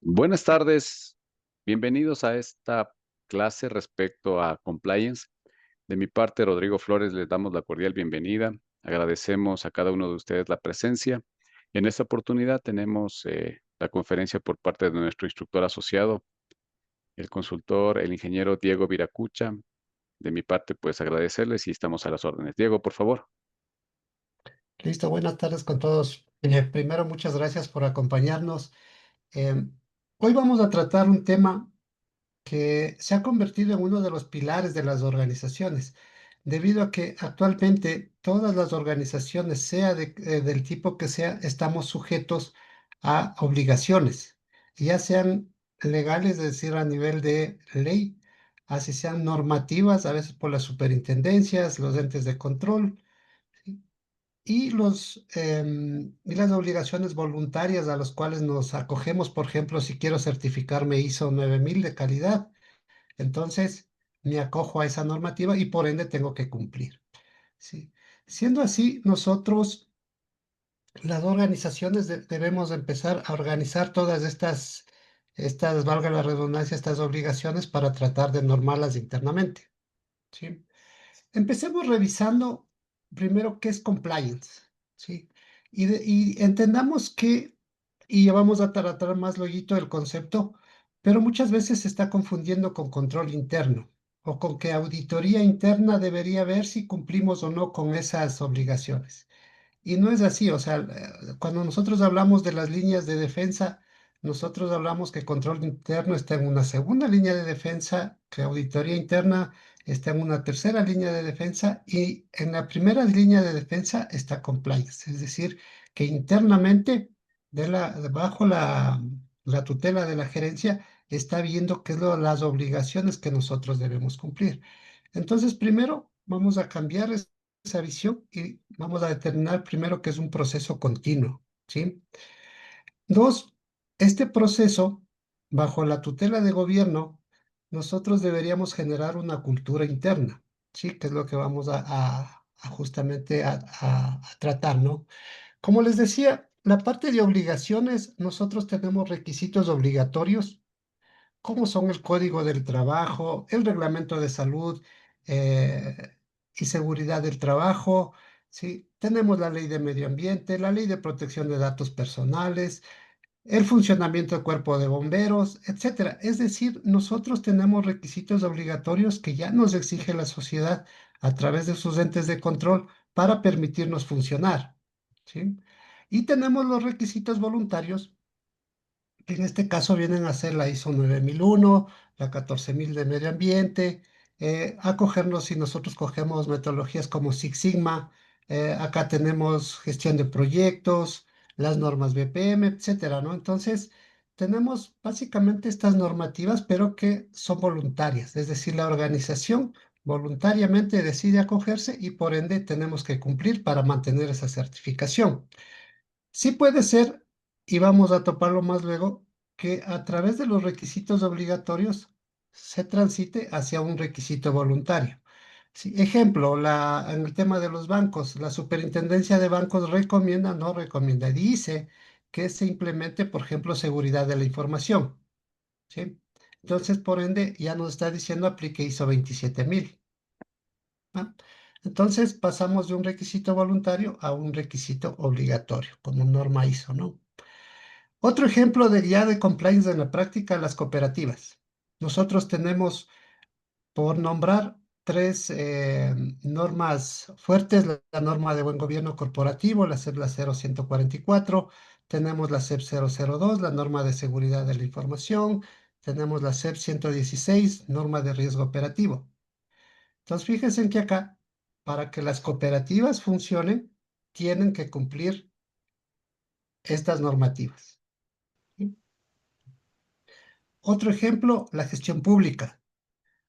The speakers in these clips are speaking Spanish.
Buenas tardes, bienvenidos a esta clase respecto a compliance. De mi parte, Rodrigo Flores, les damos la cordial bienvenida. Agradecemos a cada uno de ustedes la presencia. En esta oportunidad tenemos la conferencia por parte de nuestro instructor asociado, el consultor, el ingeniero Diego Viracucha. De mi parte, pues agradecerles y estamos a las órdenes. Diego, por favor. Listo, buenas tardes con todos. Primero, muchas gracias por acompañarnos. Em, Hoy vamos a tratar un tema que se ha convertido en uno de los pilares de las organizaciones, debido a que actualmente todas las organizaciones, del tipo que sea, estamos sujetos a obligaciones, ya sean legales, es decir, a nivel de ley, así sean normativas, a veces por las superintendencias, los entes de control. ¿Sí? Y las obligaciones voluntarias a las cuales nos acogemos, por ejemplo, si quiero certificarme ISO 9000 de calidad, entonces me acojo a esa normativa y por ende tengo que cumplir. ¿Sí? Siendo así, nosotros, las organizaciones, debemos empezar a organizar todas valga la redundancia, estas obligaciones para tratar de normarlas internamente. ¿Sí? Empecemos revisando primero qué es compliance, ¿sí? Y entendamos que, y ya vamos a tratar más luego el concepto, pero muchas veces se está confundiendo con control interno o con que auditoría interna debería ver si cumplimos o no con esas obligaciones. Y no es así, o sea, cuando nosotros hablamos de las líneas de defensa, nosotros hablamos que control interno está en una segunda línea de defensa, que auditoría interna está en una tercera línea de defensa y en la primera línea de defensa está compliance, es decir, que internamente bajo la tutela de la gerencia está viendo qué son las obligaciones que nosotros debemos cumplir. Entonces, primero vamos a cambiar esa visión y vamos a determinar primero que es un proceso continuo, ¿sí? Dos, este proceso, bajo la tutela de gobierno, nosotros deberíamos generar una cultura interna, ¿sí? Que es lo que vamos a justamente a tratar, ¿no? Como les decía, la parte de obligaciones, nosotros tenemos requisitos obligatorios como son el Código del Trabajo, el Reglamento de Salud y Seguridad del Trabajo, ¿sí? Tenemos la Ley de Medio Ambiente, la Ley de Protección de Datos Personales, el funcionamiento del Cuerpo de Bomberos, etcétera. Es decir, nosotros tenemos requisitos obligatorios que ya nos exige la sociedad a través de sus entes de control para permitirnos funcionar, ¿sí? Y tenemos los requisitos voluntarios que en este caso vienen a ser la ISO 9001, la 14000 de medio ambiente, acogernos si nosotros cogemos metodologías como Six Sigma, acá tenemos gestión de proyectos, las normas BPM, etcétera, ¿no? Entonces, tenemos básicamente estas normativas, pero que son voluntarias, es decir, la organización voluntariamente decide acogerse y por ende tenemos que cumplir para mantener esa certificación. Sí puede ser, y vamos a toparlo más luego, que a través de los requisitos obligatorios se transite hacia un requisito voluntario. Sí, ejemplo, en el tema de los bancos, la Superintendencia de Bancos recomienda, no recomienda, dice que se implemente, por ejemplo, seguridad de la información, ¿sí? Entonces, por ende, ya nos está diciendo aplique ISO 27000. ¿No? Entonces, pasamos de un requisito voluntario a un requisito obligatorio, como norma ISO, ¿no? Otro ejemplo de guía de compliance en la práctica, las cooperativas. Nosotros tenemos, por nombrar, tres normas fuertes, la norma de buen gobierno corporativo, la 0144, tenemos la CEP 002, la norma de seguridad de la información, tenemos la CEP 116, norma de riesgo operativo. Entonces, fíjense en que acá, para que las cooperativas funcionen, tienen que cumplir estas normativas. ¿Sí? Otro ejemplo, la gestión pública.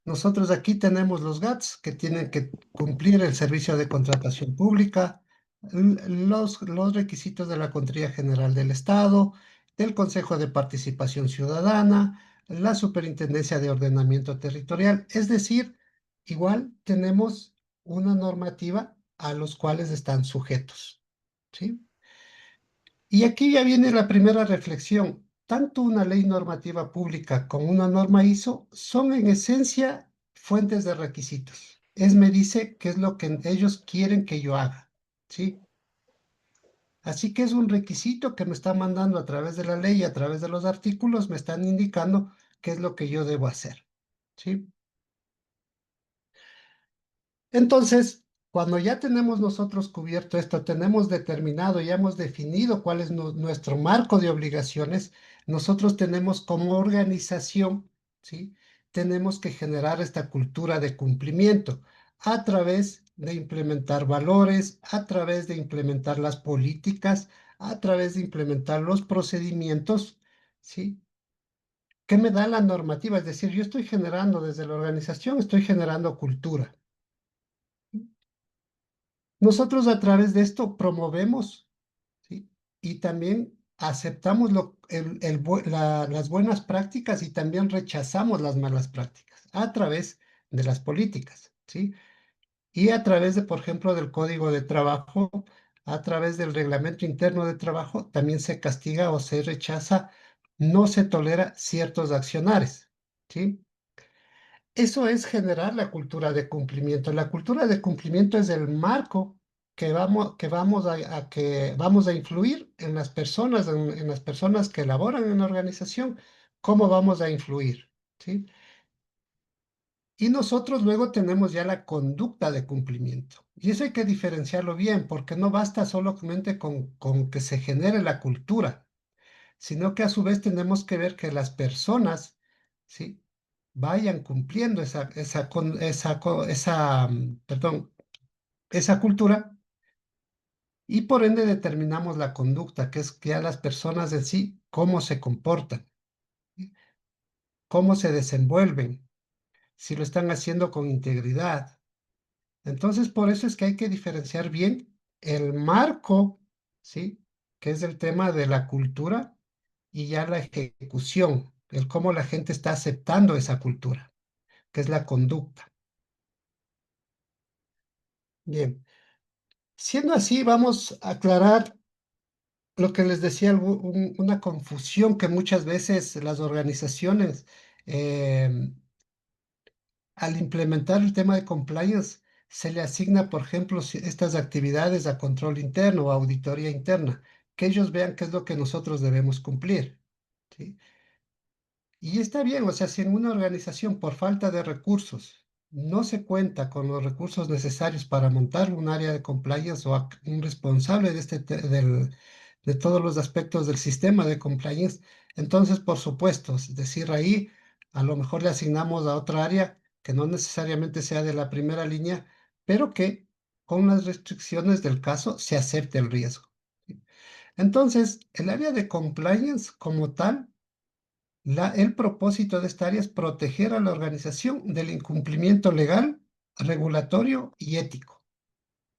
Nosotros aquí tenemos los GATS que tienen que cumplir el servicio de contratación pública, los requisitos de la Contraloría General del Estado, del Consejo de Participación Ciudadana, la Superintendencia de Ordenamiento Territorial. Es decir, igual tenemos una normativa a los cuales están sujetos. ¿Sí? Y aquí ya viene la primera reflexión. tanto una ley normativa pública como una norma ISO son en esencia fuentes de requisitos. Me dice qué es lo que ellos quieren que yo haga, ¿sí? Así que es un requisito que me están mandando a través de la ley, a través de los artículos, me están indicando qué es lo que yo debo hacer, ¿sí? Entonces, cuando ya tenemos nosotros cubierto esto, tenemos determinado, ya hemos definido cuál es nuestro marco de obligaciones, nosotros tenemos como organización, ¿sí? Tenemos que generar esta cultura de cumplimiento a través de implementar valores, a través de implementar las políticas, a través de implementar los procedimientos, ¿sí? ¿Qué me da la normativa? Es decir, yo estoy generando desde la organización, estoy generando cultura. Nosotros a través de esto promovemos, ¿sí? Y también aceptamos las buenas prácticas y también rechazamos las malas prácticas a través de las políticas, ¿sí? Y a través de, por ejemplo, del código de trabajo, a través del reglamento interno de trabajo, también se castiga o se rechaza, no se tolera ciertos accionares, ¿sí? Eso es generar la cultura de cumplimiento. La cultura de cumplimiento es el marco que vamos a influir en las personas, en las personas que elaboran en la organización, cómo vamos a influir, ¿sí? Y nosotros luego tenemos ya la conducta de cumplimiento. Y eso hay que diferenciarlo bien, porque no basta solamente con que se genere la cultura, sino que a su vez tenemos que ver que las personas, ¿sí? Vayan cumpliendo esa cultura y por ende determinamos la conducta, que es ya las personas en sí, cómo se comportan, ¿sí? Cómo se desenvuelven, si lo están haciendo con integridad. Entonces, por eso es que hay que diferenciar bien el marco, ¿sí? Que es el tema de la cultura y ya la ejecución, el cómo la gente está aceptando esa cultura, que es la conducta. Bien, siendo así, vamos a aclarar lo que les decía, una confusión que muchas veces las organizaciones, al implementar el tema de compliance, se le asigna, por ejemplo, estas actividades a control interno o auditoría interna, que ellos vean qué es lo que nosotros debemos cumplir, ¿sí? Y está bien, o sea, si en una organización por falta de recursos no se cuenta con los recursos necesarios para montar un área de compliance o un responsable de, de todos los aspectos del sistema de compliance, entonces, por supuesto, es decir, ahí a lo mejor le asignamos a otra área que no necesariamente sea de la primera línea, pero que con las restricciones del caso se acepte el riesgo. Entonces, el área de compliance como tal, el propósito de esta área es proteger a la organización del incumplimiento legal, regulatorio y ético,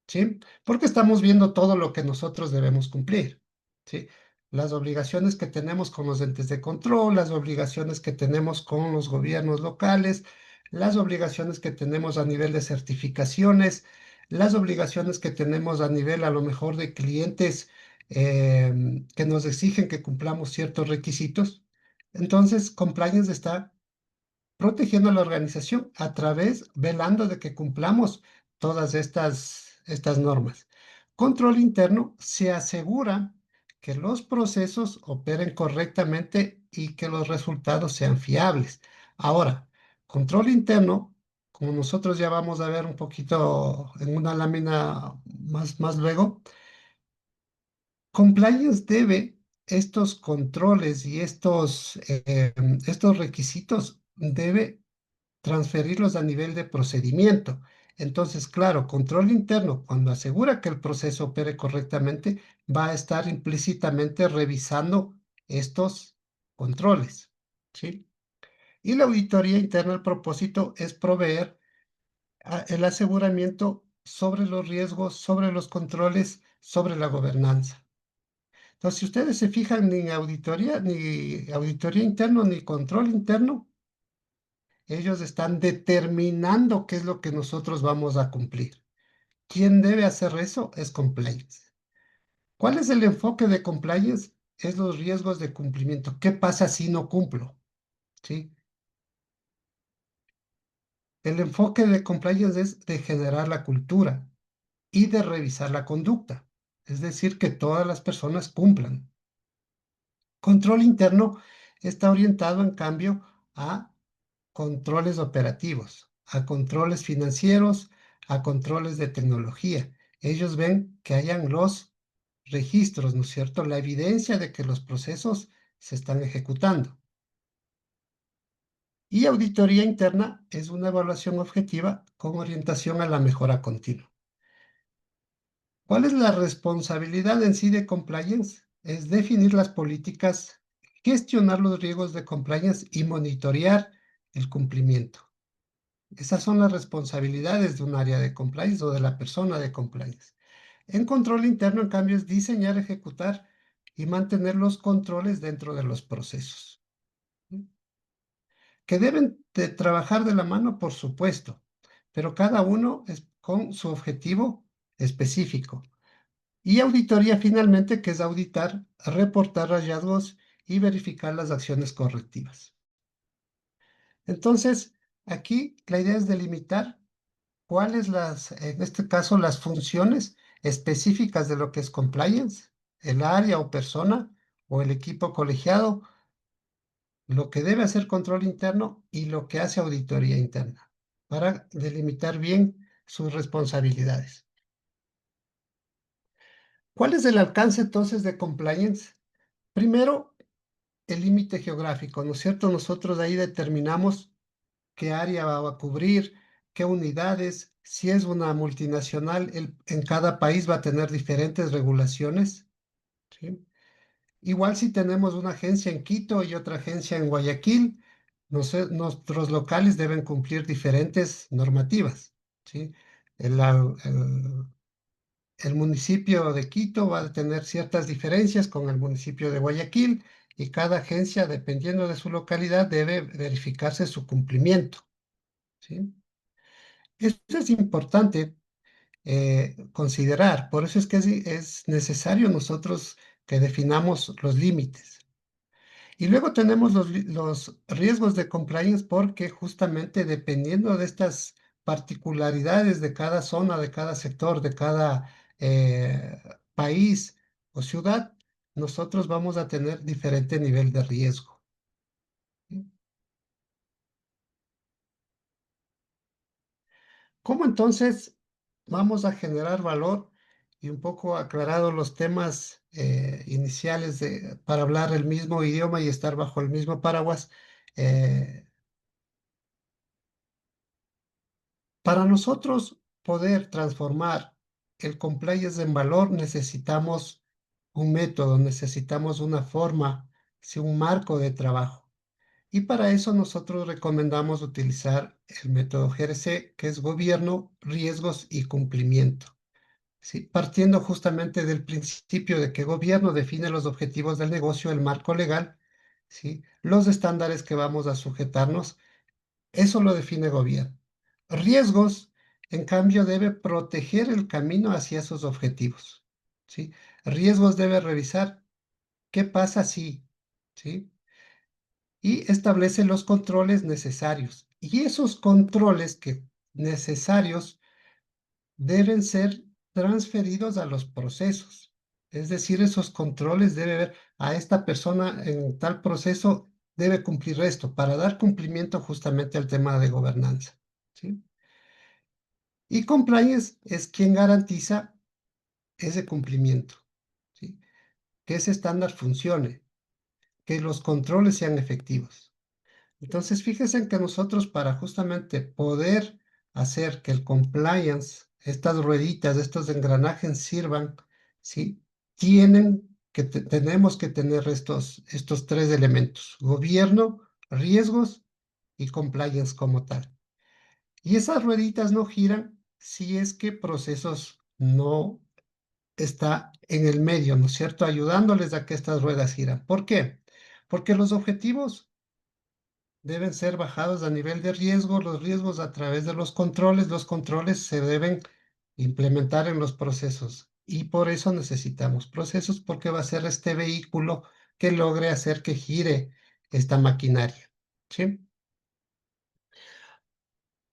¿sí? Porque estamos viendo todo lo que nosotros debemos cumplir, ¿sí? Las obligaciones que tenemos con los entes de control, las obligaciones que tenemos con los gobiernos locales, las obligaciones que tenemos a nivel de certificaciones, las obligaciones que tenemos a nivel a lo mejor de clientes que nos exigen que cumplamos ciertos requisitos. Entonces, compliance está protegiendo a la organización a través, velando de que cumplamos todas estas normas. Control interno se asegura que los procesos operen correctamente y que los resultados sean fiables. Ahora, control interno, como nosotros ya vamos a ver un poquito en una lámina más luego, compliance debe estos controles y estos requisitos, debe transferirlos a nivel de procedimiento. Entonces, claro, control interno, cuando asegura que el proceso opere correctamente, va a estar implícitamente revisando estos controles, ¿sí? Y la auditoría interna, el propósito es proveer el aseguramiento sobre los riesgos, sobre los controles, sobre la gobernanza. Entonces, si ustedes se fijan, ni auditoría interno, ni control interno, ellos están determinando qué es lo que nosotros vamos a cumplir. ¿Quién debe hacer eso? Es compliance. ¿Cuál es el enfoque de compliance? es los riesgos de cumplimiento. ¿Qué pasa si no cumplo? ¿Sí? El enfoque de compliance es de generar la cultura y de revisar la conducta, es decir, que todas las personas cumplan. Control interno está orientado, en cambio, a controles operativos, a controles financieros, a controles de tecnología. Ellos ven que hayan los registros, ¿no es cierto? La evidencia de que los procesos se están ejecutando. Y auditoría interna es una evaluación objetiva con orientación a la mejora continua. ¿Cuál es la responsabilidad en sí de compliance? Es definir las políticas, gestionar los riesgos de compliance y monitorear el cumplimiento. Esas son las responsabilidades de un área de compliance o de la persona de compliance. En control interno, en cambio, es diseñar, ejecutar y mantener los controles dentro de los procesos. Que deben de trabajar de la mano, por supuesto, pero cada uno es con su objetivo específico. Y auditoría finalmente, que es auditar, reportar hallazgos y verificar las acciones correctivas. Entonces, aquí la idea es delimitar cuáles en este caso, las funciones específicas de lo que es compliance, el área o persona o el equipo colegiado, lo que debe hacer control interno y lo que hace auditoría interna, para delimitar bien sus responsabilidades. ¿Cuál es el alcance entonces de compliance? Primero, el límite geográfico, ¿no es cierto? Nosotros de ahí determinamos qué área va a cubrir, qué unidades, si es una multinacional, en cada país va a tener diferentes regulaciones, ¿sí? Igual si tenemos una agencia en Quito y otra agencia en Guayaquil, nuestros locales deben cumplir diferentes normativas, ¿sí? El, al- el- el municipio de Quito va a tener ciertas diferencias con el municipio de Guayaquil y cada agencia, dependiendo de su localidad, debe verificarse su cumplimiento, ¿sí? Esto es importante considerar, por eso es que es necesario nosotros que definamos los límites. Y luego tenemos los riesgos de compliance porque justamente dependiendo de estas particularidades de cada zona, de cada sector, de cada país o ciudad, nosotros vamos a tener diferente nivel de riesgo. ¿Sí? ¿Cómo entonces vamos a generar valor? Y un poco aclarados los temas iniciales para hablar el mismo idioma y estar bajo el mismo paraguas. eh, Para nosotros poder transformar el compliance en valor, necesitamos un método, necesitamos una forma, sí, un marco de trabajo. Y para eso nosotros recomendamos utilizar el método GRC, que es gobierno, riesgos y cumplimiento. ¿Sí? Partiendo justamente del principio de que gobierno define los objetivos del negocio, el marco legal, ¿sí? Los estándares que vamos a sujetarnos, eso lo define gobierno. Riesgos, en cambio, debe proteger el camino hacia esos objetivos, ¿sí? Riesgos debe revisar qué pasa si, ¿sí? Y establece los controles necesarios. Y esos controles necesarios deben ser transferidos a los procesos. Es decir, esos controles debe ver a esta persona en tal proceso debe cumplir esto para dar cumplimiento justamente al tema de gobernanza, ¿sí? Y compliance es quien garantiza ese cumplimiento, ¿sí? Que ese estándar funcione, que los controles sean efectivos. Entonces, fíjense en que nosotros para justamente poder hacer que el compliance, estas rueditas, estos engranajes sirvan, ¿sí? Tenemos que tener estos tres elementos, gobierno, riesgos y compliance como tal. Y esas rueditas no giran si es que procesos no está en el medio, ¿no es cierto? Ayudándoles a que estas ruedas giran. ¿Por qué? Porque los objetivos deben ser bajados a nivel de riesgo, los riesgos a través de los controles se deben implementar en los procesos. Y por eso necesitamos procesos, porque va a ser este vehículo que logre hacer que gire esta maquinaria. ¿Sí?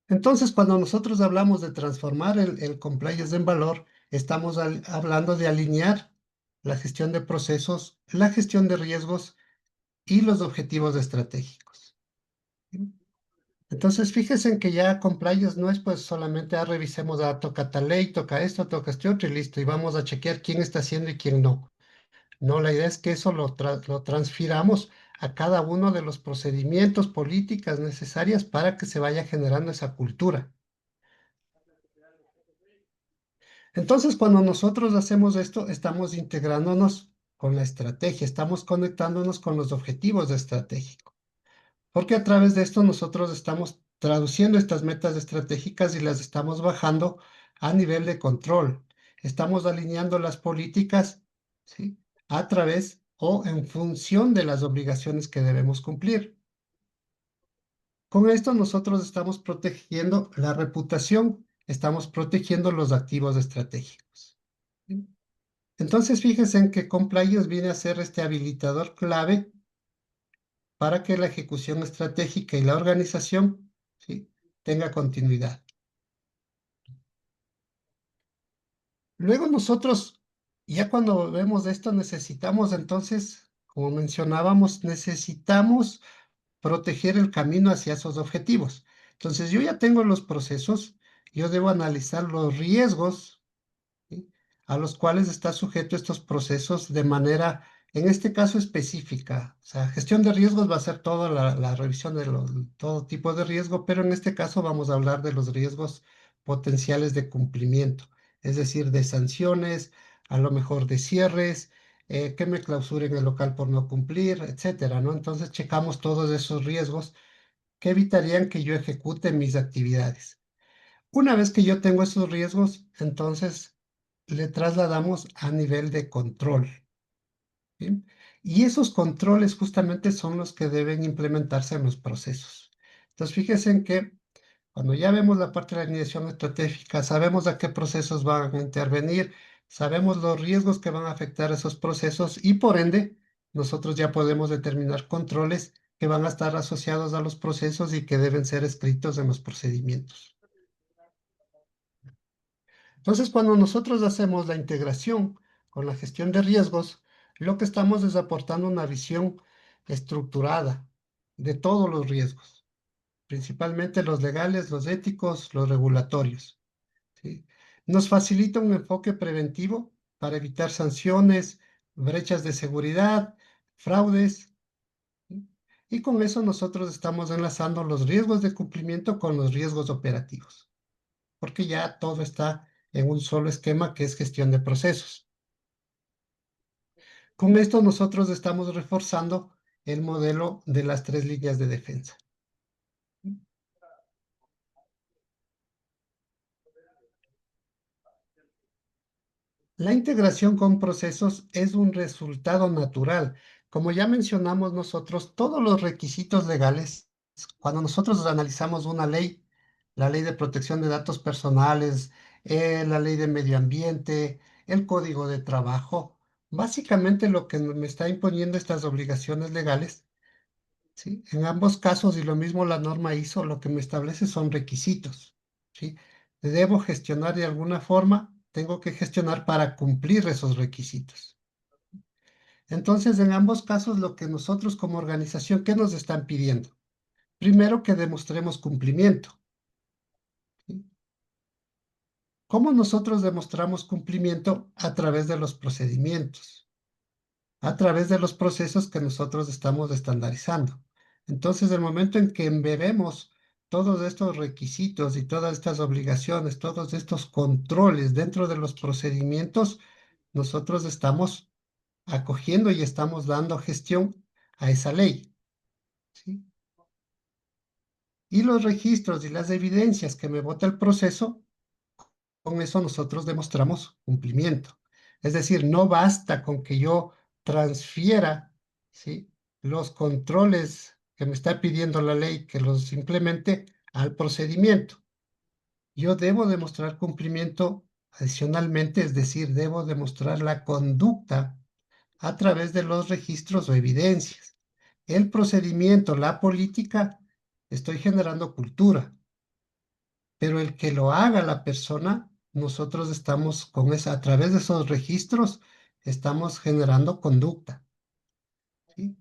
Entonces, cuando nosotros hablamos de transformar el compliance en valor, estamos hablando de alinear la gestión de procesos, la gestión de riesgos y los objetivos estratégicos. ¿Sí? Entonces, fíjense en que ya compliance no es pues solamente, revisemos, toca tal ley, toca esto, toca este otro y listo, y vamos a chequear quién está haciendo y quién no. No, la idea es que eso lo transfiramos a cada uno de los procedimientos, políticas necesarias para que se vaya generando esa cultura. Entonces, cuando nosotros hacemos esto, estamos integrándonos con la estrategia, estamos conectándonos con los objetivos estratégicos, porque a través de esto nosotros estamos traduciendo estas metas estratégicas y las estamos bajando a nivel de control. Estamos alineando las políticas, ¿sí? A través o en función de las obligaciones que debemos cumplir. Con esto nosotros estamos protegiendo la reputación, estamos protegiendo los activos estratégicos. ¿Sí? Entonces, fíjense en que compliance viene a ser este habilitador clave para que la ejecución estratégica y la organización, ¿sí?, tenga continuidad. Luego nosotros, ya cuando vemos esto, necesitamos entonces, como mencionábamos, necesitamos proteger el camino hacia esos objetivos. Entonces, yo ya tengo los procesos, yo debo analizar los riesgos, ¿sí?, a los cuales está sujeto estos procesos de manera, en este caso, específica. O sea, gestión de riesgos va a ser toda la revisión de todo tipo de riesgo, pero en este caso vamos a hablar de los riesgos potenciales de cumplimiento, es decir, de sanciones, a lo mejor de cierres, que me clausuren el local por no cumplir, etcétera, ¿no? Entonces, checamos todos esos riesgos que evitarían que yo ejecute mis actividades. Una vez que yo tengo esos riesgos, entonces le trasladamos a nivel de control. ¿Sí? Y esos controles justamente son los que deben implementarse en los procesos. Entonces, fíjense en que cuando ya vemos la parte de la alineación estratégica, sabemos a qué procesos van a intervenir, sabemos los riesgos que van a afectar esos procesos y por ende, nosotros ya podemos determinar controles que van a estar asociados a los procesos y que deben ser escritos en los procedimientos. Entonces, cuando nosotros hacemos la integración con la gestión de riesgos, lo que estamos es aportando una visión estructurada de todos los riesgos, principalmente los legales, los éticos, los regulatorios. ¿Sí? Nos facilita un enfoque preventivo para evitar sanciones, brechas de seguridad, fraudes. ¿Sí? Y con eso nosotros estamos enlazando los riesgos de cumplimiento con los riesgos operativos, porque ya todo está en un solo esquema que es gestión de procesos. Con esto nosotros estamos reforzando el modelo de las tres líneas de defensa. La integración con procesos es un resultado natural. Como ya mencionamos nosotros, todos los requisitos legales, cuando nosotros analizamos una ley, la ley de protección de datos personales, la ley de medio ambiente, el código de trabajo, básicamente lo que me está imponiendo estas obligaciones legales, ¿sí? En ambos casos, y lo mismo la norma ISO, lo que me establece son requisitos, ¿sí? Debo gestionar de alguna forma, tengo que gestionar para cumplir esos requisitos. Entonces, en ambos casos, lo que nosotros como organización, ¿qué nos están pidiendo? Primero, que demostremos cumplimiento, ¿sí? ¿Cómo nosotros demostramos cumplimiento? A través de los procedimientos, a través de los procesos que nosotros estamos estandarizando. Entonces, el momento en que embebemos todos estos requisitos y todas estas obligaciones, todos estos controles dentro de los procedimientos, nosotros estamos acogiendo y estamos dando gestión a esa ley, ¿sí? Y los registros y las evidencias que me bota el proceso, con eso nosotros demostramos cumplimiento. Es decir, no basta con que yo transfiera, ¿sí?, los controles que me está pidiendo la ley que los implemente al procedimiento. Yo debo demostrar cumplimiento Adicionalmente, es decir, debo demostrar la conducta a través de los registros o evidencias. El procedimiento, la política, estoy generando cultura, pero el que lo haga la persona, nosotros estamos con esa, a través de esos registros, estamos generando conducta, ¿sí?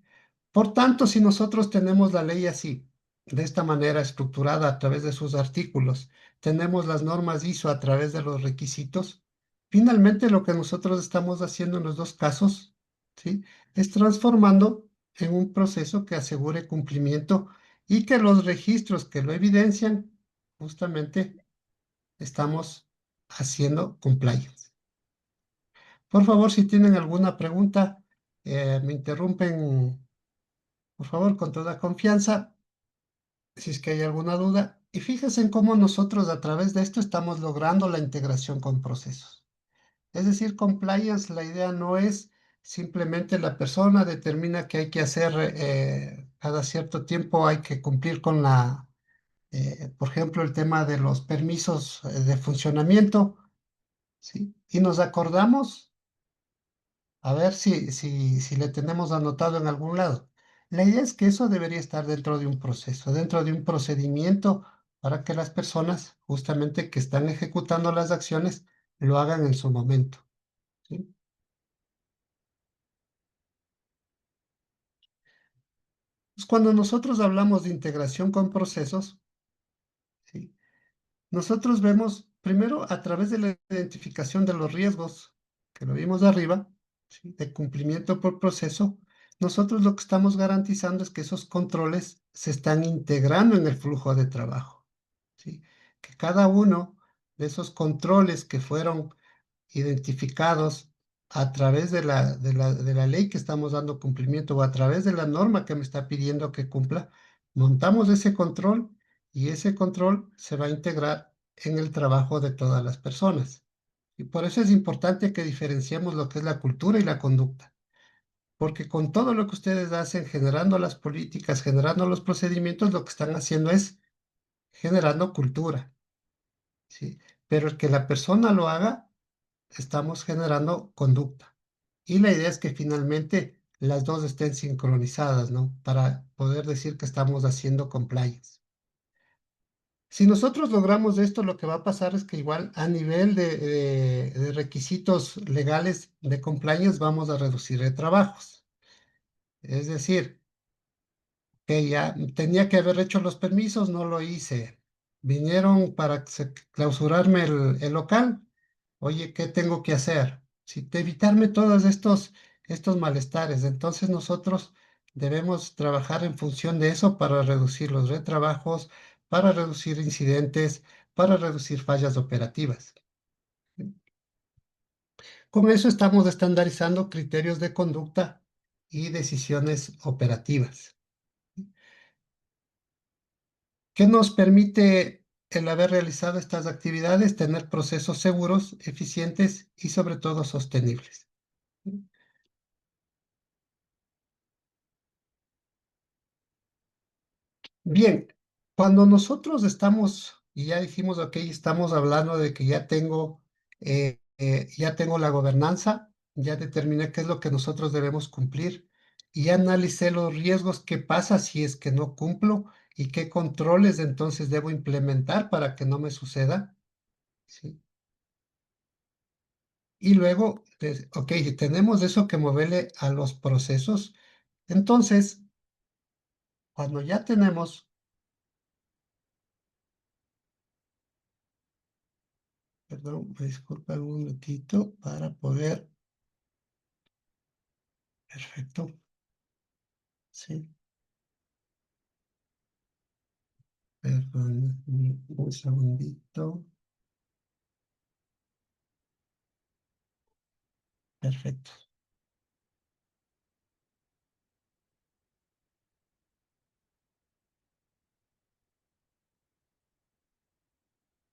Por tanto, si nosotros tenemos la ley así, de esta manera estructurada a través de sus artículos, tenemos las normas ISO a través de los requisitos, finalmente lo que nosotros estamos haciendo en los dos casos, ¿sí? Es transformando en un proceso que asegure cumplimiento y que los registros que lo evidencian, justamente estamos haciendo compliance. Por favor, si tienen alguna pregunta, me interrumpen, por favor, con toda confianza, si es que hay alguna duda. Y fíjense en cómo nosotros a través de esto estamos logrando la integración con procesos. Es decir, compliance, la idea no es simplemente la persona determina que hay que hacer cada cierto tiempo, hay que cumplir con por ejemplo, el tema de los permisos de funcionamiento, ¿sí? Y nos acordamos, a ver si le tenemos anotado en algún lado. La idea es que eso debería estar dentro de un proceso, dentro de un procedimiento para que las personas, justamente que están ejecutando las acciones, lo hagan en su momento, ¿sí? Pues cuando nosotros hablamos de integración con procesos, ¿sí? Nosotros vemos primero a través de la identificación de los riesgos, que lo vimos de arriba, ¿sí? De cumplimiento por proceso, nosotros lo que estamos garantizando es que esos controles se están integrando en el flujo de trabajo, ¿sí? Que cada uno de esos controles que fueron identificados a través de la ley que estamos dando cumplimiento o a través de la norma que me está pidiendo que cumpla, montamos ese control y ese control se va a integrar en el trabajo de todas las personas. Y por eso es importante que diferenciemos lo que es la cultura y la conducta, porque con todo lo que ustedes hacen, generando las políticas, generando los procedimientos, lo que están haciendo es generando cultura, ¿sí? Pero el que la persona lo haga, estamos generando conducta. Y la idea es que finalmente las dos estén sincronizadas, ¿no? Para poder decir que estamos haciendo compliance. Si nosotros logramos esto, lo que va a pasar es que igual a nivel de requisitos legales de compliance vamos a reducir de trabajos. Es decir, que ya tenía que haber hecho los permisos, no lo hice. Vinieron para clausurarme el local. Oye, ¿qué tengo que hacer? Si evitarme todos estos malestares. Entonces nosotros debemos trabajar en función de eso para reducir los retrabajos, para reducir incidentes, para reducir fallas operativas. Con eso estamos estandarizando criterios de conducta y decisiones operativas. ¿Qué nos permite el haber realizado estas actividades? Tener procesos seguros, eficientes y sobre todo sostenibles. Bien, cuando nosotros estamos, y ya dijimos, ok, estamos hablando de que ya tengo la gobernanza, ya determiné qué es lo que nosotros debemos cumplir y ya analicé los riesgos, qué pasa si es que no cumplo y qué controles entonces debo implementar para que no me suceda, ¿sí? Y luego, ok, tenemos eso que moverle a los procesos. Entonces, cuando ya tenemos, perdón, me disculpa un momentito para poder, perfecto, sí, perdón, un segundito, perfecto.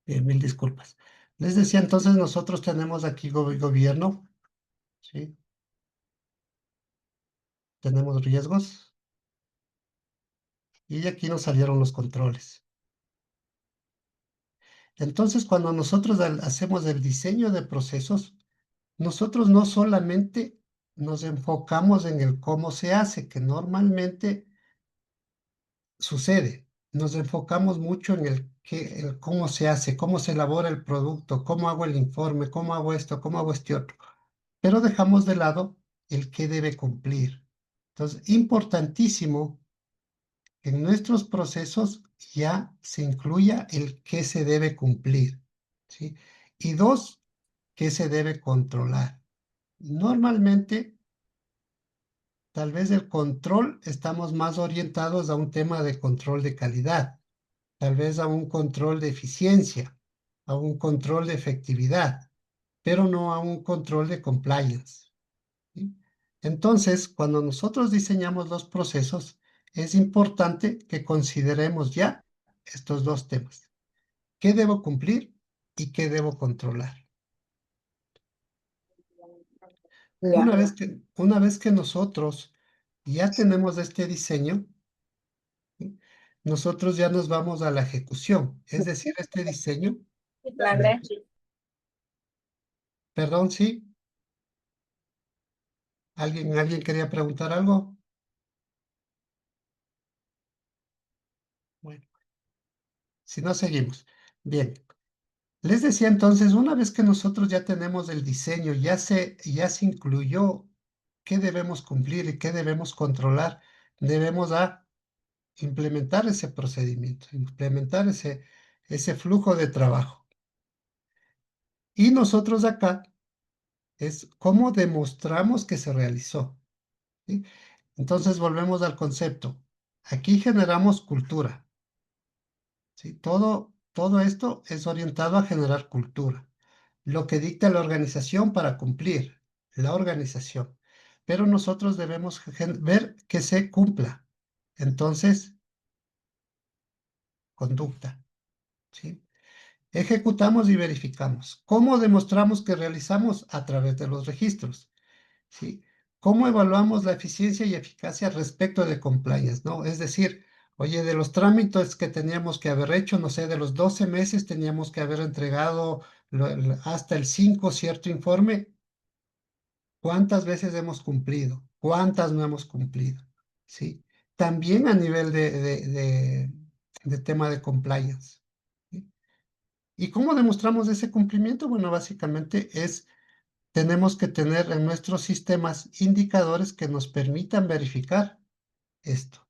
Bien, mil disculpas. Les decía, entonces nosotros tenemos aquí gobierno, ¿sí? Tenemos riesgos y aquí nos salieron los controles. Entonces, cuando nosotros hacemos el diseño de procesos, nosotros no solamente nos enfocamos en el cómo se hace, que normalmente sucede. Nos enfocamos mucho en el cómo se hace, cómo se elabora el producto, cómo hago el informe, cómo hago esto, cómo hago este otro. Pero dejamos de lado el qué debe cumplir. Entonces, importantísimo que en nuestros procesos ya se incluya el qué se debe cumplir, ¿sí? Y dos, qué se debe controlar. Normalmente, tal vez el control estamos más orientados a un tema de control de calidad, tal vez a un control de eficiencia, a un control de efectividad, pero no a un control de compliance, ¿sí? Entonces, cuando nosotros diseñamos los procesos, es importante que consideremos ya estos dos temas. ¿Qué debo cumplir y qué debo controlar? Ya, Una vez que nosotros ya tenemos este diseño, ¿sí? Nosotros ya nos vamos a la ejecución. Es decir, este diseño, André. perdón, sí, ¿alguien quería preguntar algo? Bueno, si no, seguimos. Bien. Les decía entonces, una vez que nosotros ya tenemos el diseño, ya se incluyó qué debemos cumplir y qué debemos controlar, debemos implementar ese procedimiento, implementar ese flujo de trabajo. Y nosotros acá es cómo demostramos que se realizó, ¿sí? Entonces volvemos al concepto. Aquí generamos cultura, ¿sí? Todo esto es orientado a generar cultura. Lo que dicta la organización para cumplir, la organización. Pero nosotros debemos ver que se cumpla. Entonces, conducta, ¿sí? Ejecutamos y verificamos. ¿Cómo demostramos que realizamos? A través de los registros, ¿sí? ¿Cómo evaluamos la eficiencia y eficacia respecto de compliance, ¿no? Es decir, oye, de los trámites que teníamos que haber hecho, no sé, de los 12 meses teníamos que haber entregado hasta el 5 cierto informe. ¿Cuántas veces hemos cumplido? ¿Cuántas no hemos cumplido? ¿Sí? También a nivel de tema de compliance, ¿sí? ¿Y cómo demostramos ese cumplimiento? Bueno, básicamente tenemos que tener en nuestros sistemas indicadores que nos permitan verificar esto.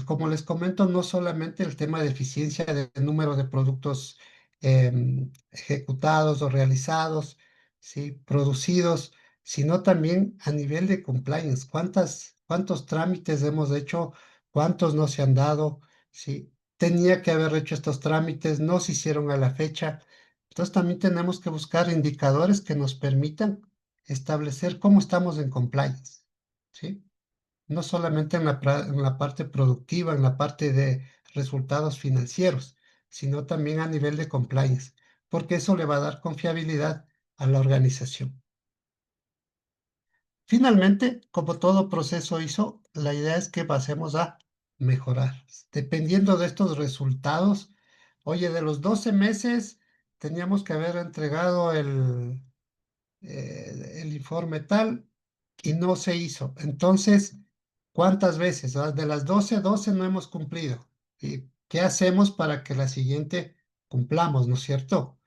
Como les comento, no solamente el tema de eficiencia del número de productos ejecutados o realizados, ¿sí? Producidos, sino también a nivel de compliance. ¿Cuántos trámites hemos hecho? ¿Cuántos no se han dado? ¿Sí? Tenía que haber hecho estos trámites, no se hicieron a la fecha. Entonces también tenemos que buscar indicadores que nos permitan establecer cómo estamos en compliance, ¿sí? No solamente en la parte productiva, en la parte de resultados financieros, sino también a nivel de compliance, porque eso le va a dar confiabilidad a la organización. Finalmente, como todo proceso ISO, la idea es que pasemos a mejorar. Dependiendo de estos resultados, oye, de los 12 meses teníamos que haber entregado el informe tal y no se hizo. Entonces, ¿cuántas veces? De las 12 no hemos cumplido. ¿Y qué hacemos para que la siguiente cumplamos, ¿no es cierto?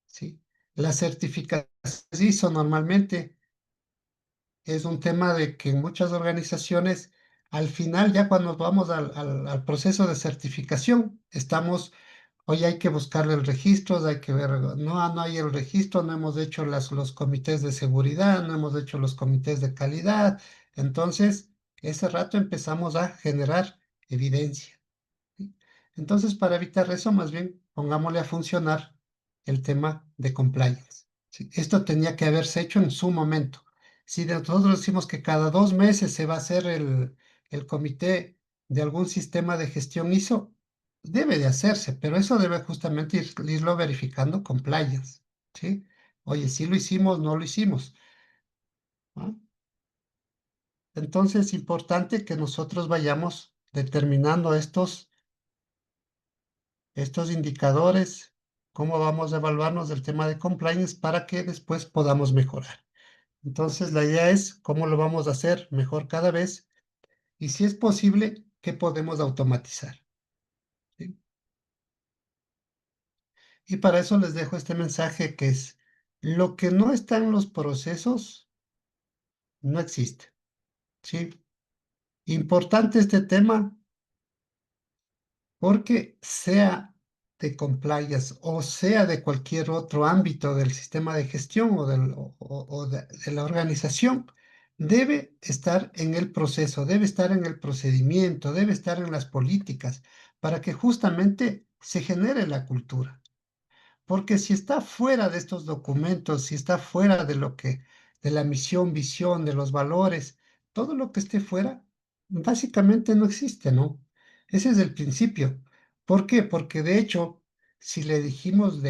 Sí. La certificación ISO normalmente es un tema de que en muchas organizaciones, al final, ya cuando vamos al proceso de certificación, estamos. Hoy hay que buscarle el registro, hay que ver, no hay el registro, no hemos hecho los comités de seguridad, no hemos hecho los comités de calidad. Entonces, ese rato empezamos a generar evidencia, ¿sí? Entonces, para evitar eso, más bien pongámosle a funcionar el tema de compliance, ¿sí? Esto tenía que haberse hecho en su momento. Si nosotros decimos que cada 2 meses se va a hacer el comité de algún sistema de gestión ISO, debe de hacerse, pero eso debe justamente irlo verificando compliance, ¿sí? Oye, si lo hicimos, no lo hicimos, ¿no? Entonces es importante que nosotros vayamos determinando estos indicadores cómo vamos a evaluarnos del tema de compliance para que después podamos mejorar. Entonces, la idea es cómo lo vamos a hacer mejor cada vez y si es posible, qué podemos automatizar. ¿Sí? Y para eso les dejo este mensaje que es, lo que no está en los procesos no existe. ¿Sí? Importante este tema porque sea de compliance o sea de cualquier otro ámbito del sistema de gestión o de la organización, debe estar en el proceso, debe estar en el procedimiento, debe estar en las políticas para que justamente se genere la cultura. Porque si está fuera de estos documentos, si está fuera de la misión, visión, de los valores, todo lo que esté fuera, básicamente no existe, ¿no? Ese es el principio. ¿Por qué? Porque de hecho, si le dijimos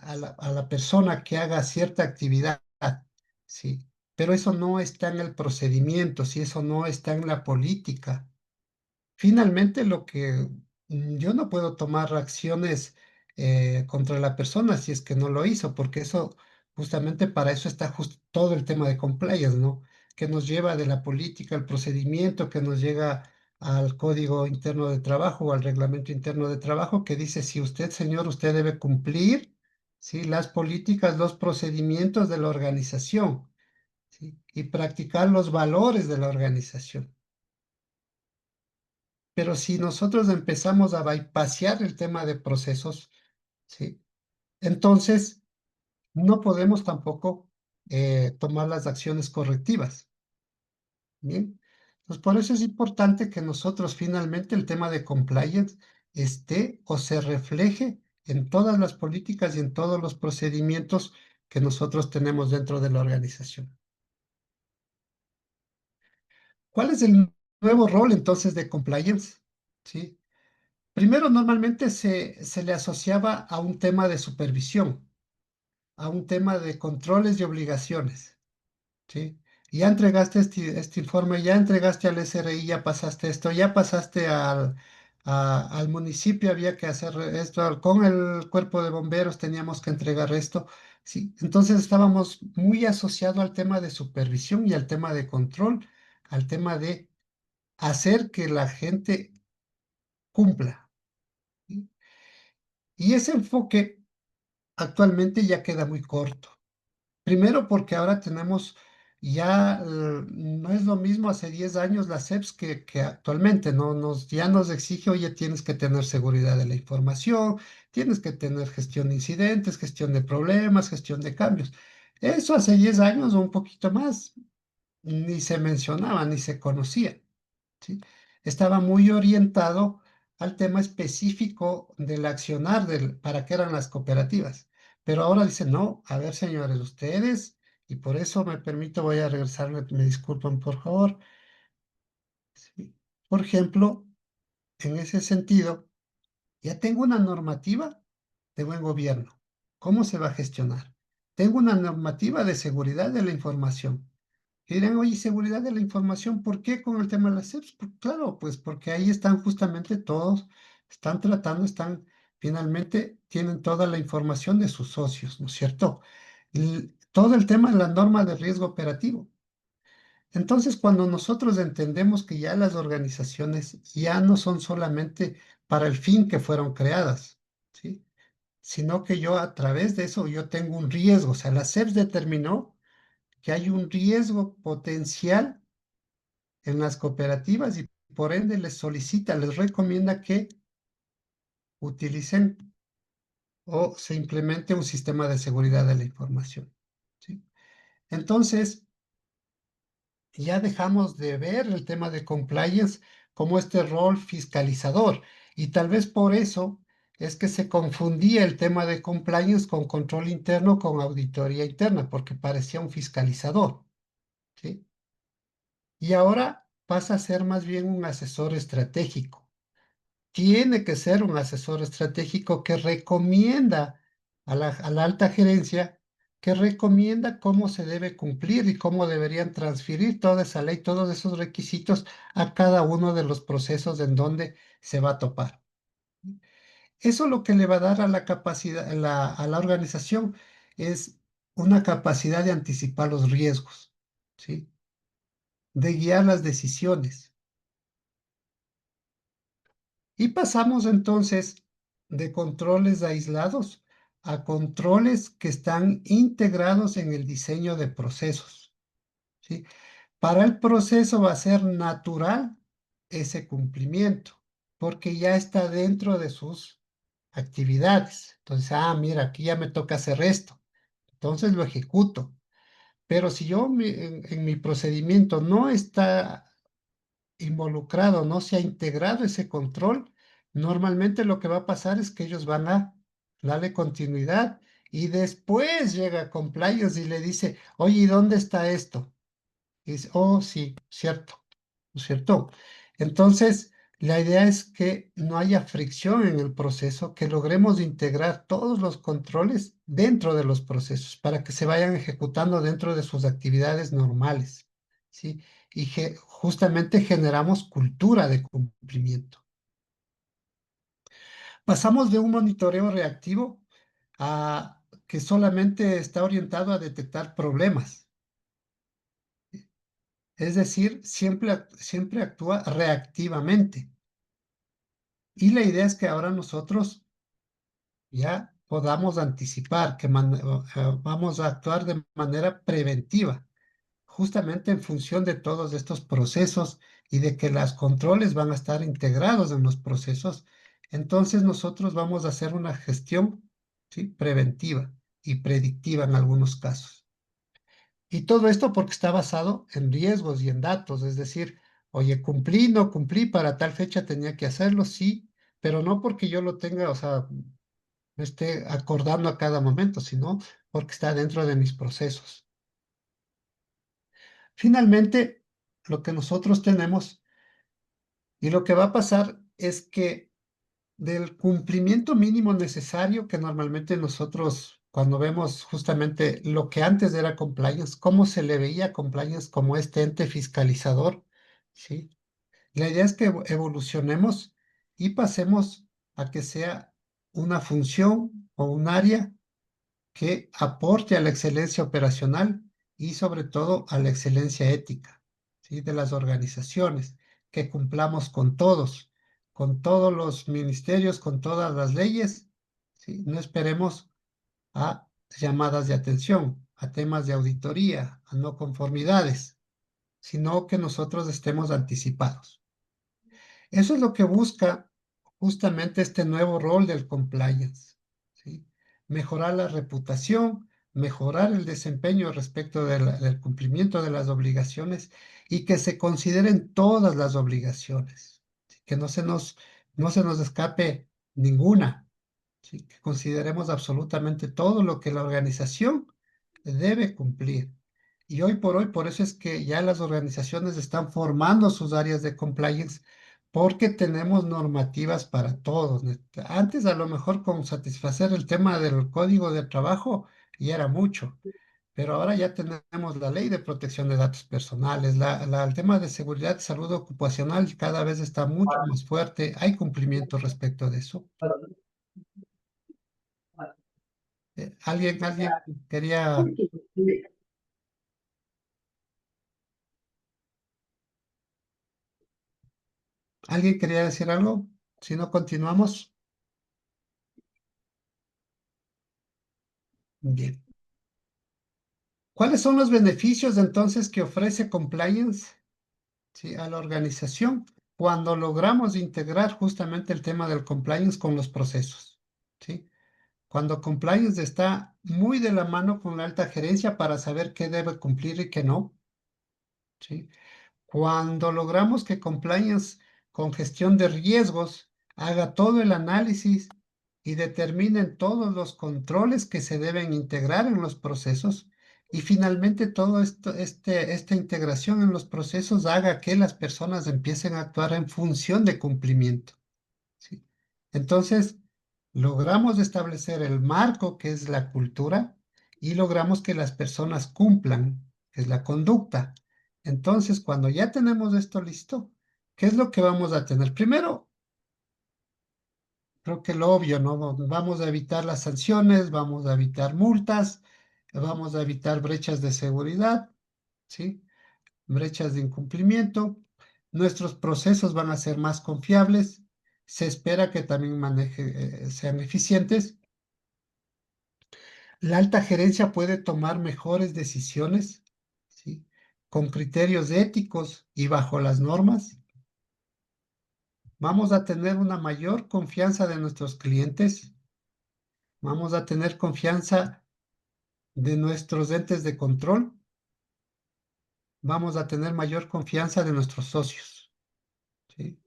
a la persona que haga cierta actividad, sí, pero eso no está en el procedimiento, si eso no está en la política, finalmente, yo no puedo tomar acciones contra la persona si es que no lo hizo, porque eso, justamente para eso está todo el tema de compliance, ¿no? Que nos lleva de la política al procedimiento, que nos llega al código interno de trabajo o al reglamento interno de trabajo, que dice, si usted, señor, usted debe cumplir, ¿sí? Las políticas, los procedimientos de la organización, ¿sí? Y practicar los valores de la organización. Pero si nosotros empezamos a bypasear el tema de procesos, ¿sí? Entonces no podemos tampoco tomar las acciones correctivas. ¿Bien? Entonces, por eso es importante que nosotros finalmente el tema de compliance esté o se refleje en todas las políticas y en todos los procedimientos que nosotros tenemos dentro de la organización. ¿Cuál es el nuevo rol entonces de compliance? ¿Sí? Primero, normalmente se le asociaba a un tema de supervisión, a un tema de controles y obligaciones, ¿sí? Ya entregaste este informe, ya entregaste al SRI, ya pasaste esto, ya pasaste al municipio, había que hacer esto, con el cuerpo de bomberos teníamos que entregar esto, ¿sí? Entonces estábamos muy asociados al tema de supervisión y al tema de control, al tema de hacer que la gente cumpla, ¿sí? Y ese enfoque actualmente ya queda muy corto. Primero porque ahora tenemos no es lo mismo hace 10 años la CEPS que actualmente, ¿no? Ya nos exige, oye, tienes que tener seguridad de la información, tienes que tener gestión de incidentes, gestión de problemas, gestión de cambios. Eso hace 10 años o un poquito más, ni se mencionaba, ni se conocía. ¿Sí? Estaba muy orientado al tema específico del accionar, para qué eran las cooperativas. Pero ahora dicen, no, a ver, señores, ustedes, y por eso me permito, voy a regresar, me disculpan, por favor. Sí. Por ejemplo, en ese sentido, ya tengo una normativa de buen gobierno. ¿Cómo se va a gestionar? Tengo una normativa de seguridad de la información. Y dirán, oye, seguridad de la información, ¿por qué con el tema de las CEPS? Claro, pues porque ahí están justamente todos, están tratando, finalmente tienen toda la información de sus socios, ¿no es cierto? Todo el tema de la norma de riesgo operativo. Entonces, cuando nosotros entendemos que ya las organizaciones ya no son solamente para el fin que fueron creadas, ¿sí? Sino que yo a través de eso yo tengo un riesgo, o sea, la CEPS determinó que hay un riesgo potencial en las cooperativas y por ende les solicita, les recomienda que utilicen o se implemente un sistema de seguridad de la información. ¿Sí? Entonces, ya dejamos de ver el tema de compliance como este rol fiscalizador y tal vez por eso es que se confundía el tema de compliance con control interno, con auditoría interna, porque parecía un fiscalizador. ¿Sí? Y ahora pasa a ser más bien un asesor estratégico. Tiene que ser un asesor estratégico que recomienda a la alta gerencia, que recomienda cómo se debe cumplir y cómo deberían transferir toda esa ley, todos esos requisitos a cada uno de los procesos en donde se va a topar. Eso lo que le va a dar a la capacidad, a la organización es una capacidad de anticipar los riesgos, ¿sí? De guiar las decisiones. Y pasamos entonces de controles aislados a controles que están integrados en el diseño de procesos, ¿sí? Para el proceso va a ser natural ese cumplimiento, porque ya está dentro de sus actividades. Entonces, mira, aquí ya me toca hacer esto. Entonces lo ejecuto. Pero si yo en mi procedimiento no está involucrado, no se ha integrado ese control, normalmente lo que va a pasar es que ellos van a darle continuidad y después llega compliance y le dice, oye, ¿y dónde está esto? Y dice, oh, sí, cierto, ¿no es cierto? Entonces, la idea es que no haya fricción en el proceso, que logremos integrar todos los controles dentro de los procesos para que se vayan ejecutando dentro de sus actividades normales, ¿sí? Y que justamente generamos cultura de cumplimiento. Pasamos de un monitoreo reactivo a que solamente está orientado a detectar problemas. Es decir, siempre actúa reactivamente. Y la idea es que ahora nosotros ya podamos anticipar, vamos a actuar de manera preventiva, justamente en función de todos estos procesos y de que los controles van a estar integrados en los procesos. Entonces nosotros vamos a hacer una gestión, ¿sí?, preventiva y predictiva en algunos casos. Y todo esto porque está basado en riesgos y en datos, es decir, oye, cumplí, no cumplí, para tal fecha tenía que hacerlo, sí, pero no porque yo lo tenga, o sea, me esté acordando a cada momento, sino porque está dentro de mis procesos. Finalmente, lo que nosotros tenemos y lo que va a pasar es que del cumplimiento mínimo necesario que normalmente nosotros, cuando vemos justamente lo que antes era compliance, cómo se le veía compliance como este ente fiscalizador, ¿sí? La idea es que evolucionemos y pasemos a que sea una función o un área que aporte a la excelencia operacional y sobre todo a la excelencia ética, ¿sí?, de las organizaciones, que cumplamos con todos los ministerios, con todas las leyes, ¿sí? No esperemos a llamadas de atención, a temas de auditoría, a no conformidades, sino que nosotros estemos anticipados. Eso es lo que busca justamente este nuevo rol del compliance, ¿sí? Mejorar la reputación, mejorar el desempeño respecto del cumplimiento de las obligaciones y que se consideren todas las obligaciones, ¿sí? Que no se nos escape ninguna, ¿sí? Que consideremos absolutamente todo lo que la organización debe cumplir. Y hoy por hoy, por eso es que ya las organizaciones están formando sus áreas de compliance porque tenemos normativas para todos. Antes a lo mejor con satisfacer el tema del código de trabajo ya era mucho, pero ahora ya tenemos la ley de protección de datos personales, el tema de seguridad y salud ocupacional cada vez está mucho más fuerte, hay cumplimiento respecto de eso. ¿Alguien quería, alguien quería decir algo? Si no, continuamos. Bien. ¿Cuáles son los beneficios entonces que ofrece compliance, ¿sí?, a la organización cuando logramos integrar justamente el tema del compliance con los procesos? ¿Sí? Cuando compliance está muy de la mano con la alta gerencia para saber qué debe cumplir y qué no. ¿Sí? Cuando logramos que compliance con gestión de riesgos haga todo el análisis y determinen todos los controles que se deben integrar en los procesos. Y finalmente todo esto, esta integración en los procesos haga que las personas empiecen a actuar en función de cumplimiento, ¿sí? Entonces, logramos establecer el marco que es la cultura y logramos que las personas cumplan, que es la conducta. Entonces, cuando ya tenemos esto listo, ¿qué es lo que vamos a tener? Primero, creo que lo obvio, ¿no? Vamos a evitar las sanciones, vamos a evitar multas, vamos a evitar brechas de seguridad, ¿sí? Brechas de incumplimiento. Nuestros procesos van a ser más confiables. Se espera que también sean eficientes. La alta gerencia puede tomar mejores decisiones, ¿sí? Con criterios éticos y bajo las normas. Vamos a tener una mayor confianza de nuestros clientes. Vamos a tener confianza de nuestros entes de control. Vamos a tener mayor confianza de nuestros socios, ¿sí?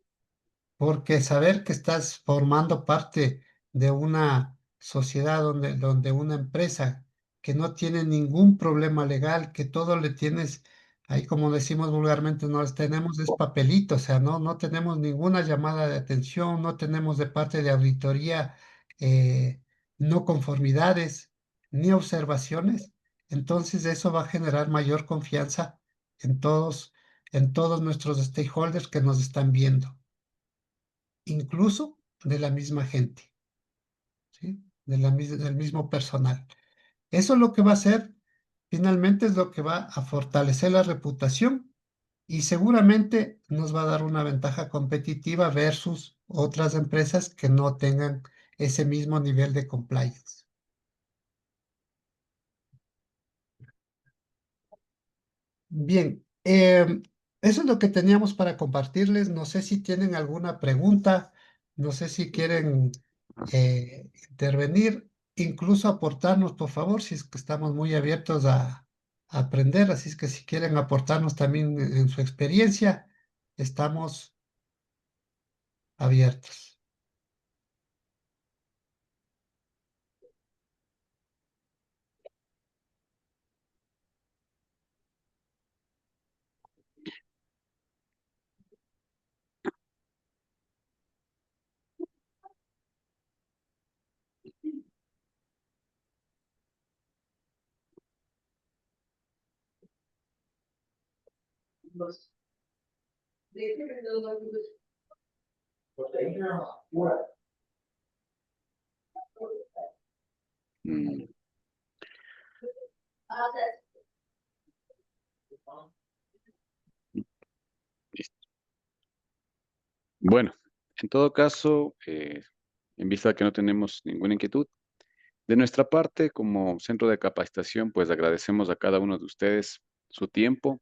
Porque saber que estás formando parte de una sociedad donde una empresa que no tiene ningún problema legal, que todo le tienes, ahí como decimos vulgarmente, no les tenemos es papelito, o sea, no tenemos ninguna llamada de atención, no tenemos de parte de auditoría no conformidades ni observaciones. Entonces eso va a generar mayor confianza en en todos nuestros stakeholders que nos están viendo, incluso de la misma gente, ¿sí? Del mismo personal. Eso lo que va a hacer, finalmente, es lo que va a fortalecer la reputación y seguramente nos va a dar una ventaja competitiva versus otras empresas que no tengan ese mismo nivel de compliance. Bien, eso es lo que teníamos para compartirles. No sé si tienen alguna pregunta, no sé si quieren intervenir, incluso aportarnos, por favor, si es que estamos muy abiertos a aprender. Así es que si quieren aportarnos también en su experiencia, estamos abiertos. Mm, listo. Bueno, en todo caso, en vista de que no tenemos ninguna inquietud, de nuestra parte, como centro de capacitación, pues agradecemos a cada uno de ustedes su tiempo,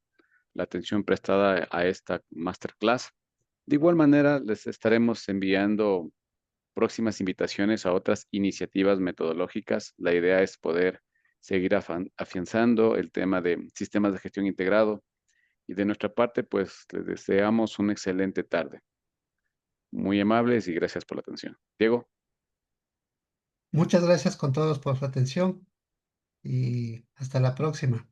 la atención prestada a esta masterclass. De igual manera, les estaremos enviando próximas invitaciones a otras iniciativas metodológicas. La idea es poder seguir afianzando el tema de sistemas de gestión integrado y de nuestra parte, pues les deseamos una excelente tarde. Muy amables y gracias por la atención. Diego. Muchas gracias con todos por su atención y hasta la próxima.